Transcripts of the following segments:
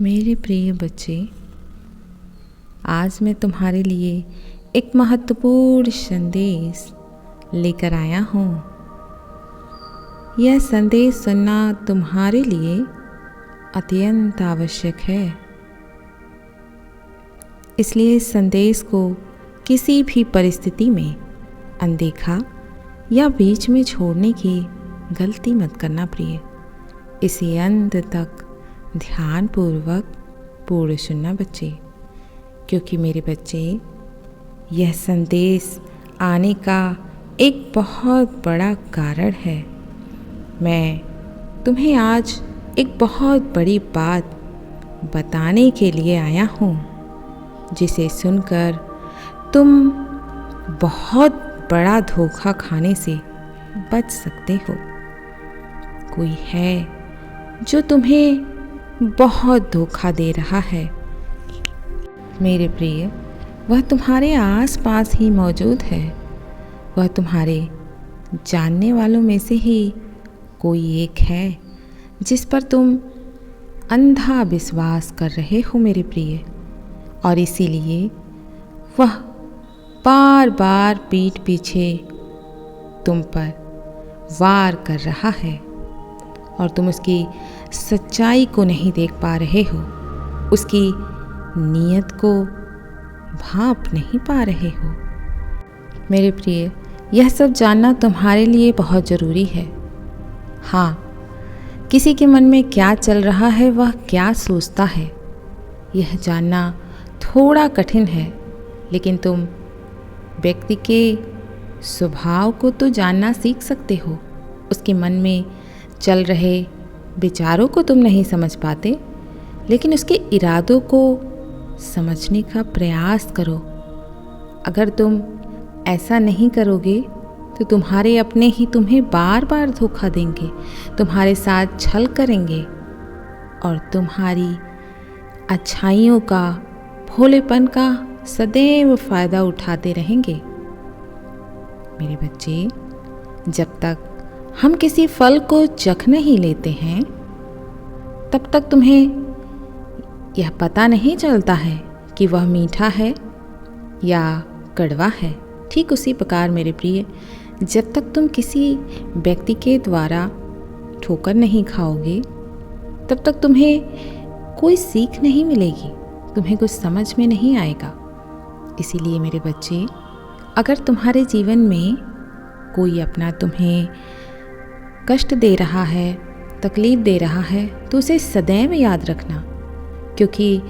मेरे प्रिय बच्चे, आज मैं तुम्हारे लिए एक महत्वपूर्ण संदेश लेकर आया हूँ। यह संदेश सुनना तुम्हारे लिए अत्यंत आवश्यक है। इसलिए इस संदेश को किसी भी परिस्थिति में अनदेखा या बीच में छोड़ने की गलती मत करना प्रिय। इसे अंत तक ध्यानपूर्वक पूर्ण सुनना बच्चे, क्योंकि मेरे बच्चे, यह संदेश आने का एक बहुत बड़ा कारण है। मैं तुम्हें आज एक बहुत बड़ी बात बताने के लिए आया हूँ, जिसे सुनकर तुम बहुत बड़ा धोखा खाने से बच सकते हो। कोई है जो तुम्हें बहुत धोखा दे रहा है। मेरे प्रिय, वह तुम्हारे आसपास ही मौजूद है। वह तुम्हारे जानने वालों में से ही कोई एक है जिस पर तुम अंधा विश्वास कर रहे हो मेरे प्रिय, और इसीलिए वह बार बार पीठ पीछे तुम पर वार कर रहा है और तुम उसकी सच्चाई को नहीं देख पा रहे हो, उसकी नीयत को भांप नहीं पा रहे हो। मेरे प्रिय, यह सब जानना तुम्हारे लिए बहुत ज़रूरी है। हाँ, किसी के मन में क्या चल रहा है, वह क्या सोचता है, यह जानना थोड़ा कठिन है, लेकिन तुम व्यक्ति के स्वभाव को तो जानना सीख सकते हो। उसके मन में चल रहे विचारों को तुम नहीं समझ पाते, लेकिन उसके इरादों को समझने का प्रयास करो। अगर तुम ऐसा नहीं करोगे तो तुम्हारे अपने ही तुम्हें बार बार धोखा देंगे, तुम्हारे साथ छल करेंगे और तुम्हारी अच्छाइयों का, भोलेपन का सदैव फ़ायदा उठाते रहेंगे। मेरे बच्चे, जब तक हम किसी फल को चख नहीं लेते हैं, तब तक तुम्हें यह पता नहीं चलता है कि वह मीठा है या कड़वा है। ठीक उसी प्रकार मेरे प्रिय, जब तक तुम किसी व्यक्ति के द्वारा ठोकर नहीं खाओगे, तब तक तुम्हें कोई सीख नहीं मिलेगी, तुम्हें कुछ समझ में नहीं आएगा। इसीलिए मेरे बच्चे, अगर तुम्हारे जीवन में कोई अपना तुम्हें कष्ट दे रहा है, तकलीफ़ दे रहा है, तो उसे सदैव याद रखना, क्योंकि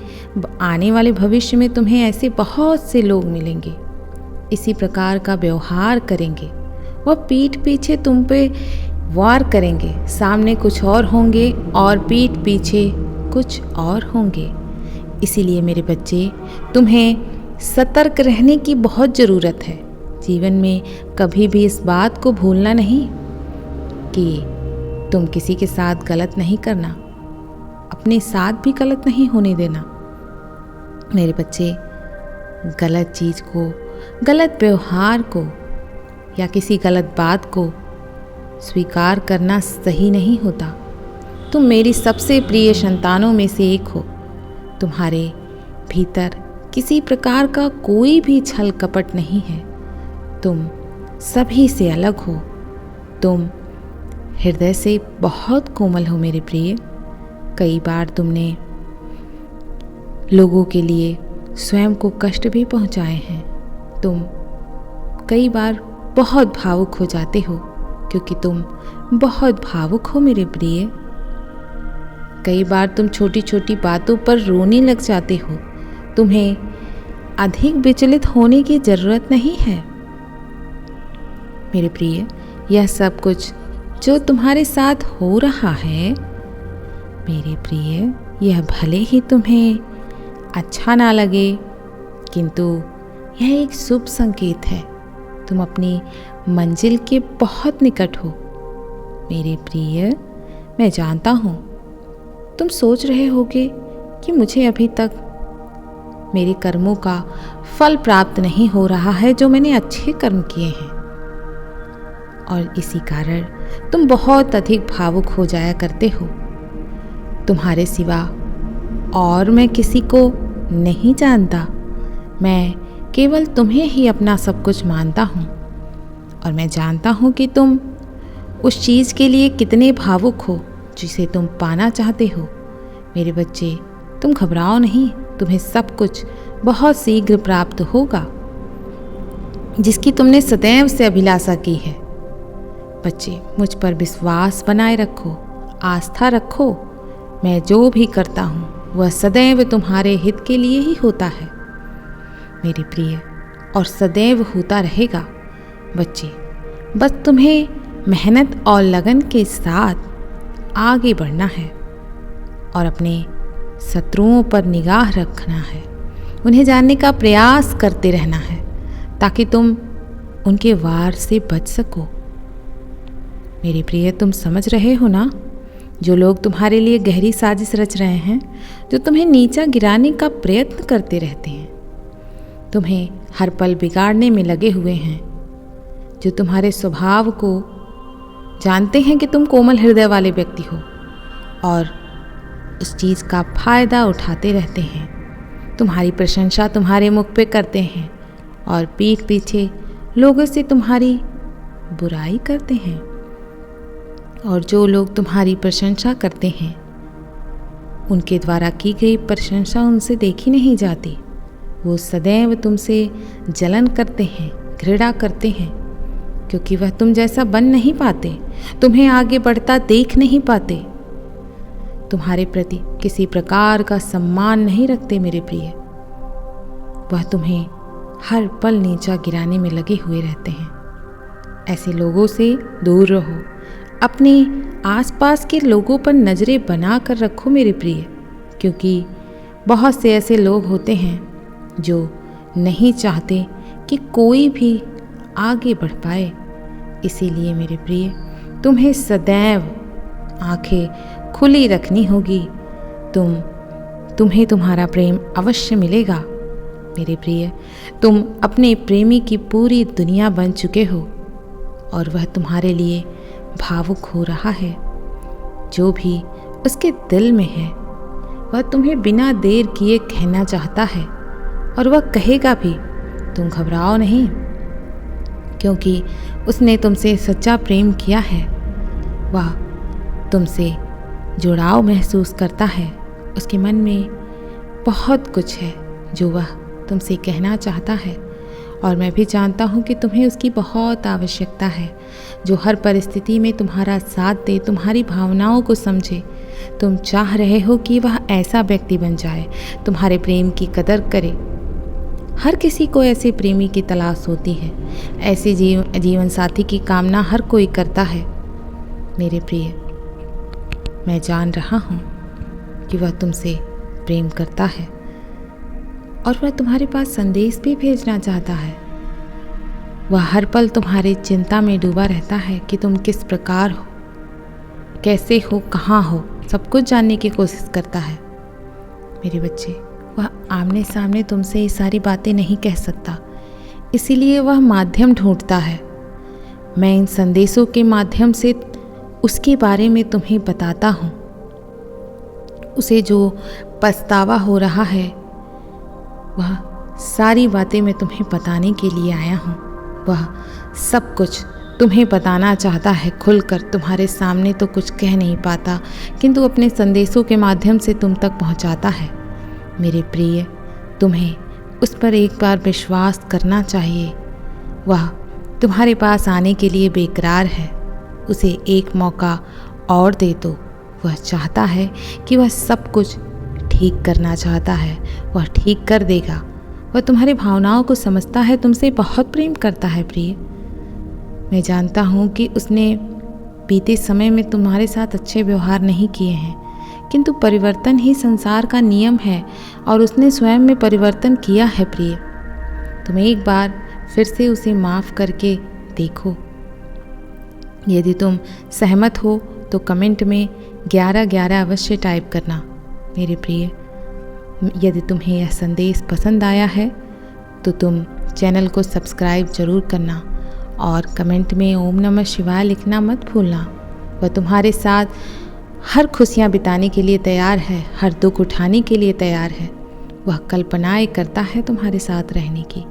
आने वाले भविष्य में तुम्हें ऐसे बहुत से लोग मिलेंगे, इसी प्रकार का व्यवहार करेंगे। वह पीठ पीछे तुम पे वार करेंगे, सामने कुछ और होंगे और पीठ पीछे कुछ और होंगे। इसीलिए मेरे बच्चे, तुम्हें सतर्क रहने की बहुत ज़रूरत है। जीवन में कभी भी इस बात को भूलना नहीं कि तुम किसी के साथ गलत नहीं करना, अपने साथ भी गलत नहीं होने देना। मेरे बच्चे, गलत चीज़ को, गलत व्यवहार को या किसी गलत बात को स्वीकार करना सही नहीं होता। तुम मेरी सबसे प्रिय संतानों में से एक हो। तुम्हारे भीतर किसी प्रकार का कोई भी छल कपट नहीं है। तुम सभी से अलग हो। तुम हृदय से बहुत कोमल हो मेरे प्रिय। कई बार तुमने लोगों के लिए स्वयं को कष्ट भी पहुंचाए हैं। तुम कई बार बहुत भावुक हो जाते हो, क्योंकि तुम बहुत भावुक हो मेरे प्रिय। कई बार तुम छोटी छोटी बातों पर रोने लग जाते हो। तुम्हें अधिक विचलित होने की ज़रूरत नहीं है मेरे प्रिय। यह सब कुछ जो तुम्हारे साथ हो रहा है मेरे प्रिय, यह भले ही तुम्हें अच्छा ना लगे, किंतु यह एक शुभ संकेत है। तुम अपनी मंजिल के बहुत निकट हो मेरे प्रिय। मैं जानता हूँ तुम सोच रहे होगे कि मुझे अभी तक मेरे कर्मों का फल प्राप्त नहीं हो रहा है, जो मैंने अच्छे कर्म किए हैं, और इसी कारण तुम बहुत अधिक भावुक हो जाया करते हो। तुम्हारे सिवा और मैं किसी को नहीं जानता। मैं केवल तुम्हें ही अपना सब कुछ मानता हूँ और मैं जानता हूँ कि तुम उस चीज़ के लिए कितने भावुक हो जिसे तुम पाना चाहते हो। मेरे बच्चे, तुम घबराओ नहीं, तुम्हें सब कुछ बहुत शीघ्र प्राप्त होगा जिसकी तुमने सदैव से अभिलाषा की है। बच्चे, मुझ पर विश्वास बनाए रखो, आस्था रखो। मैं जो भी करता हूँ वह सदैव तुम्हारे हित के लिए ही होता है मेरे प्रिय, और सदैव होता रहेगा। बच्चे, बस तुम्हें मेहनत और लगन के साथ आगे बढ़ना है और अपने शत्रुओं पर निगाह रखना है। उन्हें जानने का प्रयास करते रहना है ताकि तुम उनके वार से बच सको। मेरे प्रिय, तुम समझ रहे हो ना, जो लोग तुम्हारे लिए गहरी साजिश रच रहे हैं, जो तुम्हें नीचा गिराने का प्रयत्न करते रहते हैं, तुम्हें हर पल बिगाड़ने में लगे हुए हैं, जो तुम्हारे स्वभाव को जानते हैं कि तुम कोमल हृदय वाले व्यक्ति हो और उस चीज़ का फायदा उठाते रहते हैं। तुम्हारी प्रशंसा तुम्हारे मुख पे करते हैं और पीठ पीछे लोगों से तुम्हारी बुराई करते हैं। और जो लोग तुम्हारी प्रशंसा करते हैं उनके द्वारा की गई प्रशंसा उनसे देखी नहीं जाती। वो सदैव तुमसे जलन करते हैं, घृणा करते हैं, क्योंकि वह तुम जैसा बन नहीं पाते, तुम्हें आगे बढ़ता देख नहीं पाते, तुम्हारे प्रति किसी प्रकार का सम्मान नहीं रखते मेरे प्रिय। वह तुम्हें हर पल नीचा गिराने में लगे हुए रहते हैं। ऐसे लोगों से दूर रहो। अपने आसपास के लोगों पर नज़रें बना कर रखो मेरे प्रिय, क्योंकि बहुत से ऐसे लोग होते हैं जो नहीं चाहते कि कोई भी आगे बढ़ पाए। इसीलिए मेरे प्रिय, तुम्हें सदैव आंखें खुली रखनी होगी। तुम्हें तुम्हारा प्रेम अवश्य मिलेगा मेरे प्रिय। तुम अपने प्रेमी की पूरी दुनिया बन चुके हो और वह तुम्हारे लिए भावुक हो रहा है। जो भी उसके दिल में है वह तुम्हें बिना देर किए कहना चाहता है और वह कहेगा भी। तुम घबराओ नहीं, क्योंकि उसने तुमसे सच्चा प्रेम किया है। वह तुमसे जुड़ाव महसूस करता है। उसके मन में बहुत कुछ है जो वह तुमसे कहना चाहता है और मैं भी जानता हूँ कि तुम्हें उसकी बहुत आवश्यकता है, जो हर परिस्थिति में तुम्हारा साथ दे, तुम्हारी भावनाओं को समझे। तुम चाह रहे हो कि वह ऐसा व्यक्ति बन जाए, तुम्हारे प्रेम की कदर करे। हर किसी को ऐसे प्रेमी की तलाश होती है। ऐसे जीवन साथी की कामना हर कोई करता है मेरे प्रिय। मैं जान रहा हूँ कि वह तुमसे प्रेम करता है और वह तुम्हारे पास संदेश भी भेजना चाहता है। वह हर पल तुम्हारी चिंता में डूबा रहता है कि तुम किस प्रकार हो, कैसे हो, कहाँ हो, सब कुछ जानने की कोशिश करता है मेरे बच्चे। वह आमने सामने तुमसे ये सारी बातें नहीं कह सकता, इसीलिए वह माध्यम ढूंढता है। मैं इन संदेशों के माध्यम से उसके बारे में तुम्हें बताता हूँ। उसे जो पछतावा हो रहा है वह सारी बातें मैं तुम्हें बताने के लिए आया हूँ। वह सब कुछ तुम्हें बताना चाहता है खुलकर। तुम्हारे सामने तो कुछ कह नहीं पाता, किंतु अपने संदेशों के माध्यम से तुम तक पहुँचाता है मेरे प्रिय। तुम्हें उस पर एक बार विश्वास करना चाहिए। वह तुम्हारे पास आने के लिए बेकरार है। उसे एक मौका और दे दो। वह चाहता है कि वह सब कुछ ठीक करना चाहता है, वह ठीक कर देगा। वह तुम्हारी भावनाओं को समझता है, तुमसे बहुत प्रेम करता है प्रिय। मैं जानता हूँ कि उसने बीते समय में तुम्हारे साथ अच्छे व्यवहार नहीं किए हैं, किंतु परिवर्तन ही संसार का नियम है और उसने स्वयं में परिवर्तन किया है प्रिय। तुम एक बार फिर से उसे माफ़ करके देखो। यदि तुम सहमत हो तो कमेंट में 1111 अवश्य टाइप करना मेरे प्रिय। यदि तुम्हें यह संदेश पसंद आया है तो तुम चैनल को सब्सक्राइब जरूर करना और कमेंट में ओम नमः शिवाय लिखना मत भूलना। वह तुम्हारे साथ हर खुशियाँ बिताने के लिए तैयार है, हर दुख उठाने के लिए तैयार है। वह कल्पनाएं करता है तुम्हारे साथ रहने की।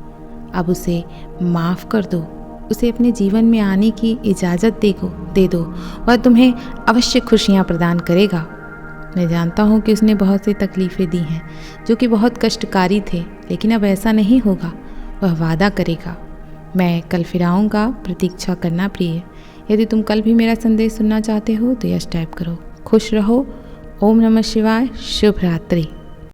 अब उसे माफ़ कर दो, उसे अपने जीवन में आने की इजाज़त दे दो। वह तुम्हें अवश्य खुशियाँ प्रदान करेगा। मैं जानता हूँ कि उसने बहुत सी तकलीफ़ें दी हैं जो कि बहुत कष्टकारी थे, लेकिन अब ऐसा नहीं होगा। वह वादा करेगा। मैं कल फिर आऊँगा, प्रतीक्षा करना प्रिय। यदि तुम कल भी मेरा संदेश सुनना चाहते हो तो यस टाइप करो। खुश रहो। ओम नमः शिवाय। शुभ रात्रि।